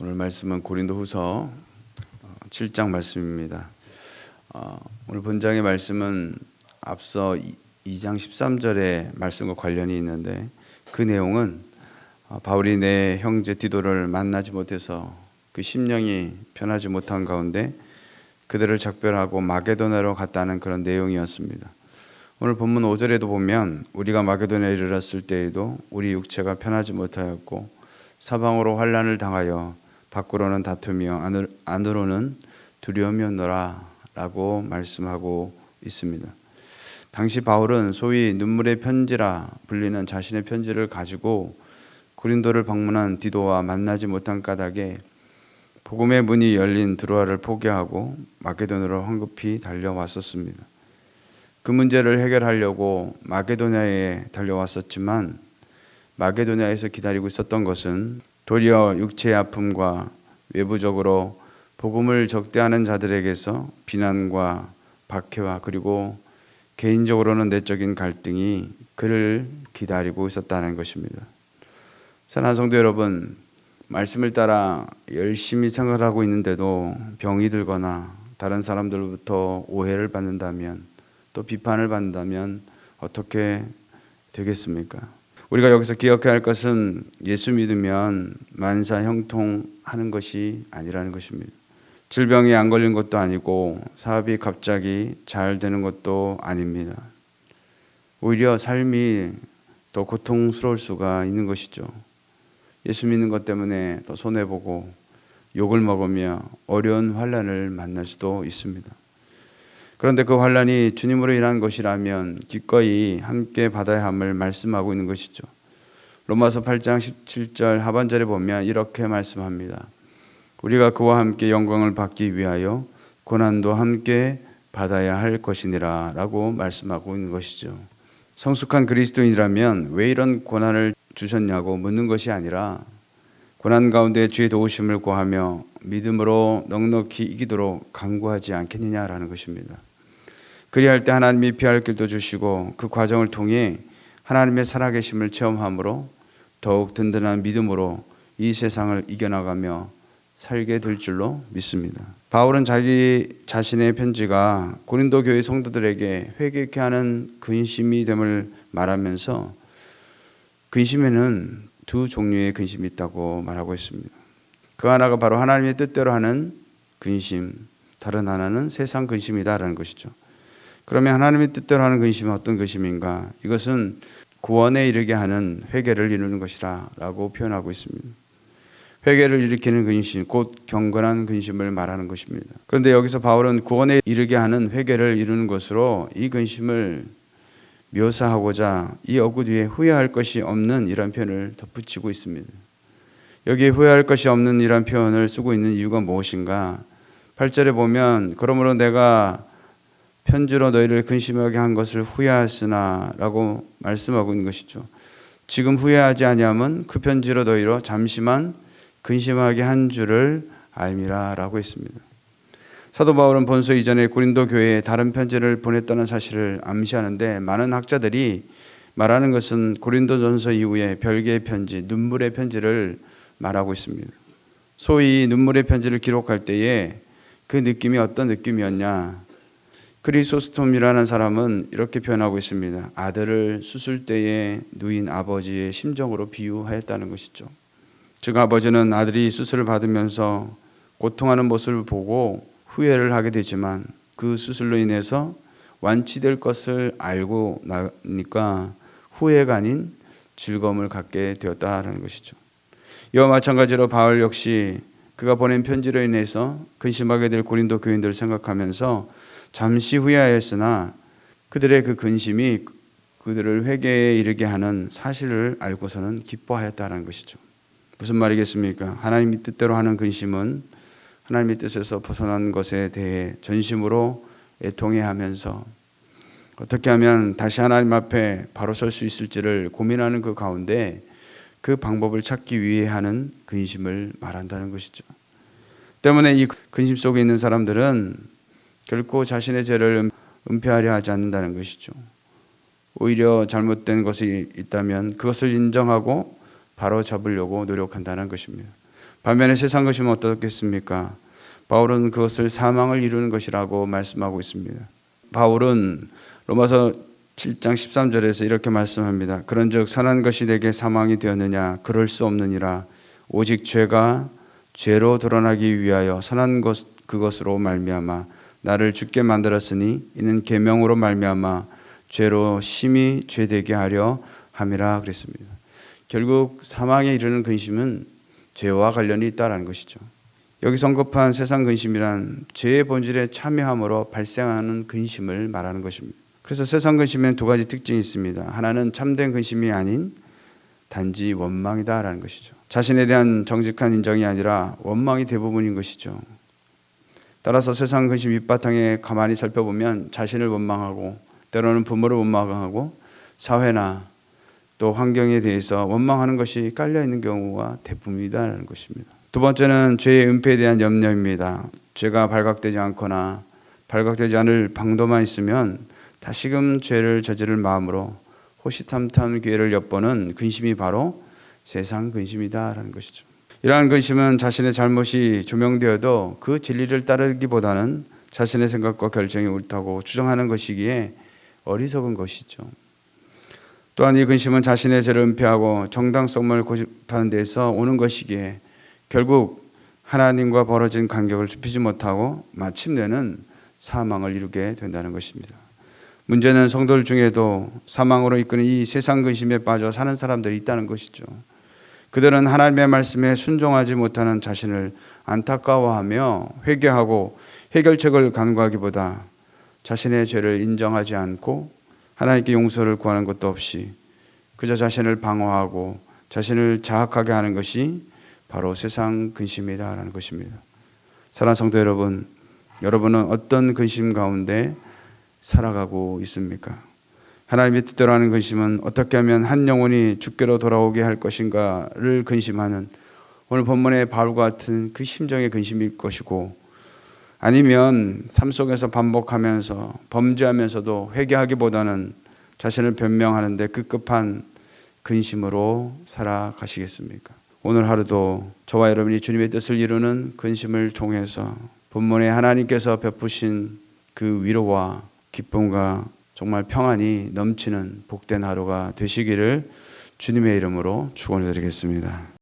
오늘 말씀은 고린도후서 7장 말씀입니다. 오늘 본장의 말씀은 앞서 2장 13절의 말씀과 관련이 있는데, 그 내용은 바울이 내 형제 디도를 만나지 못해서 그 심령이 편하지 못한 가운데 그들을 작별하고 마게도냐로 갔다는 그런 내용이었습니다. 오늘 본문 5절에도 보면 우리가 마게도냐에 이르렀을 때에도 우리 육체가 편하지 못하였고 사방으로 환난을 당하여 밖으로는 다투며 안으로는 두려움이었노라 라고 말씀하고 있습니다. 당시 바울은 소위 눈물의 편지라 불리는 자신의 편지를 가지고 고린도를 방문한 디도와 만나지 못한 까닭에 복음의 문이 열린 드로아를 포기하고 마게도냐로 황급히 달려왔었습니다. 그 문제를 해결하려고 마게도냐에 달려왔었지만 마게도냐에서 기다리고 있었던 것은 도리어 육체의 아픔과 외부적으로 복음을 적대하는 자들에게서 비난과 박해와 그리고 개인적으로는 내적인 갈등이 그를 기다리고 있었다는 것입니다. 사랑하는 성도 여러분, 말씀을 따라 열심히 생활하고 있는데도 병이 들거나 다른 사람들로부터 오해를 받는다면, 또 비판을 받는다면 어떻게 되겠습니까? 우리가 여기서 기억해야 할 것은 예수 믿으면 만사 형통하는 것이 아니라는 것입니다. 질병에 안 걸린 것도 아니고 사업이 갑자기 잘 되는 것도 아닙니다. 오히려 삶이 더 고통스러울 수가 있는 것이죠. 예수 믿는 것 때문에 더 손해보고 욕을 먹으며 어려운 환난을 만날 수도 있습니다. 그런데 그 환난이 주님으로 인한 것이라면 기꺼이 함께 받아야 함을 말씀하고 있는 것이죠. 로마서 8장 17절 하반절에 보면 이렇게 말씀합니다. 우리가 그와 함께 영광을 받기 위하여 고난도 함께 받아야 할 것이니라 라고 말씀하고 있는 것이죠. 성숙한 그리스도인이라면 왜 이런 고난을 주셨냐고 묻는 것이 아니라 고난 가운데 주의 도우심을 구하며 믿음으로 넉넉히 이기도록 간구하지 않겠느냐라는 것입니다. 그리할 때 하나님이 피할 길도 주시고 그 과정을 통해 하나님의 살아계심을 체험함으로 더욱 든든한 믿음으로 이 세상을 이겨나가며 살게 될 줄로 믿습니다. 바울은 자기 자신의 편지가 고린도 교회 성도들에게 회개케 하는 근심이 됨을 말하면서 근심에는 두 종류의 근심이 있다고 말하고 있습니다. 그 하나가 바로 하나님의 뜻대로 하는 근심, 다른 하나는 세상 근심이다라는 것이죠. 그러면 하나님의 뜻대로 하는 근심은 어떤 근심인가? 이것은 구원에 이르게 하는 회개를 이루는 것이라 라고 표현하고 있습니다. 회개를 일으키는 근심, 곧 경건한 근심을 말하는 것입니다. 그런데 여기서 바울은 구원에 이르게 하는 회개를 이루는 것으로 이 근심을 묘사하고자 이 어구 뒤에 후회할 것이 없는 이런 표현을 덧붙이고 있습니다. 여기에 후회할 것이 없는 이런 표현을 쓰고 있는 이유가 무엇인가? 8절에 보면 그러므로 내가 편지로 너희를 근심하게 한 것을 후회하였으나 라고 말씀하고 있는 것이죠. 지금 후회하지 아니함은 그 편지로 너희로 잠시만 근심하게 한 줄을 알미라 라고 했습니다. 사도 바울은 본서 이전에 고린도 교회에 다른 편지를 보냈다는 사실을 암시하는데, 많은 학자들이 말하는 것은 고린도전서 이후에 별개의 편지, 눈물의 편지를 말하고 있습니다. 소위 눈물의 편지를 기록할 때에 그 느낌이 어떤 느낌이었냐? 크리소스톰이라는 사람은 이렇게 표현하고 있습니다. 아들을 수술 때에 누인 아버지의 심정으로 비유하였다는 것이죠. 즉 아버지는 아들이 수술을 받으면서 고통하는 모습을 보고 후회를 하게 되지만 그 수술로 인해서 완치될 것을 알고 나니까 후회가 아닌 즐거움을 갖게 되었다는 것이죠. 이와 마찬가지로 바울 역시 그가 보낸 편지로 인해서 근심하게 될 고린도 교인들을 생각하면서 잠시 후회하였으나 그들의 그 근심이 그들을 회개에 이르게 하는 사실을 알고서는 기뻐하였다는 것이죠. 무슨 말이겠습니까? 하나님의 뜻대로 하는 근심은 하나님의 뜻에서 벗어난 것에 대해 전심으로 애통해하면서 어떻게 하면 다시 하나님 앞에 바로 설 수 있을지를 고민하는 그 가운데 그 방법을 찾기 위해 하는 근심을 말한다는 것이죠. 때문에 이 근심 속에 있는 사람들은 결코 자신의 죄를 은폐하려 하지 않는다는 것이죠. 오히려 잘못된 것이 있다면 그것을 인정하고 바로 잡으려고 노력한다는 것입니다. 반면에 세상 근심은 어떻겠습니까? 바울은 그것을 사망을 이루는 것이라고 말씀하고 있습니다. 바울은 로마서 7장 13절에서 이렇게 말씀합니다. 그런즉 선한 것이 내게 사망이 되었느냐? 그럴 수 없느니라. 오직 죄가 죄로 드러나기 위하여 선한 것 그것으로 말미암아 나를 죽게 만들었으니 이는 계명으로 말미암아 죄로 심히 죄되게 하려 함이라 그랬습니다. 결국 사망에 이르는 근심은 죄와 관련이 있다라는 것이죠. 여기서 언급한 세상 근심이란 죄의 본질에 참여함으로 발생하는 근심을 말하는 것입니다. 그래서 세상 근심에는 두 가지 특징이 있습니다. 하나는 참된 근심이 아닌 단지 원망이다라는 것이죠. 자신에 대한 정직한 인정이 아니라 원망이 대부분인 것이죠. 따라서 세상 근심 밑바탕에 가만히 살펴보면 자신을 원망하고 때로는 부모를 원망하고 사회나 또 환경에 대해서 원망하는 것이 깔려있는 경우가 대부분이다라는 것입니다. 두 번째는 죄의 은폐에 대한 염려입니다. 죄가 발각되지 않거나 발각되지 않을 방도만 있으면 다시금 죄를 저지를 마음으로 호시탐탐 기회를 엿보는 근심이 바로 세상 근심이다라는 것이죠. 이러한 근심은 자신의 잘못이 조명되어도 그 진리를 따르기보다는 자신의 생각과 결정이 옳다고 주장하는 것이기에 어리석은 것이죠. 또한 이 근심은 자신의 죄를 은폐하고 정당성을 고집하는 데서 오는 것이기에 결국 하나님과 벌어진 간격을 좁히지 못하고 마침내는 사망을 이루게 된다는 것입니다. 문제는 성도들 중에도 사망으로 이끄는 이 세상 근심에 빠져 사는 사람들이 있다는 것이죠. 그들은 하나님의 말씀에 순종하지 못하는 자신을 안타까워하며 회개하고 해결책을 간구하기보다 자신의 죄를 인정하지 않고 하나님께 용서를 구하는 것도 없이 그저 자신을 방어하고 자신을 자학하게 하는 것이 바로 세상 근심이다라는 것입니다. 사랑하는 성도 여러분, 여러분은 어떤 근심 가운데 살아가고 있습니까? 하나님의 뜻대로 하는 근심은 어떻게 하면 한 영혼이 주께로 돌아오게 할 것인가를 근심하는 오늘 본문의 바울과 같은 그 심정의 근심일 것이고, 아니면 삶 속에서 반복하면서 범죄하면서도 회개하기보다는 자신을 변명하는 데 급급한 근심으로 살아가시겠습니까? 오늘 하루도 저와 여러분이 주님의 뜻을 이루는 근심을 통해서 본문에 하나님께서 베푸신 그 위로와 기쁨과 정말 평안이 넘치는 복된 하루가 되시기를 주님의 이름으로 축원해 드리겠습니다.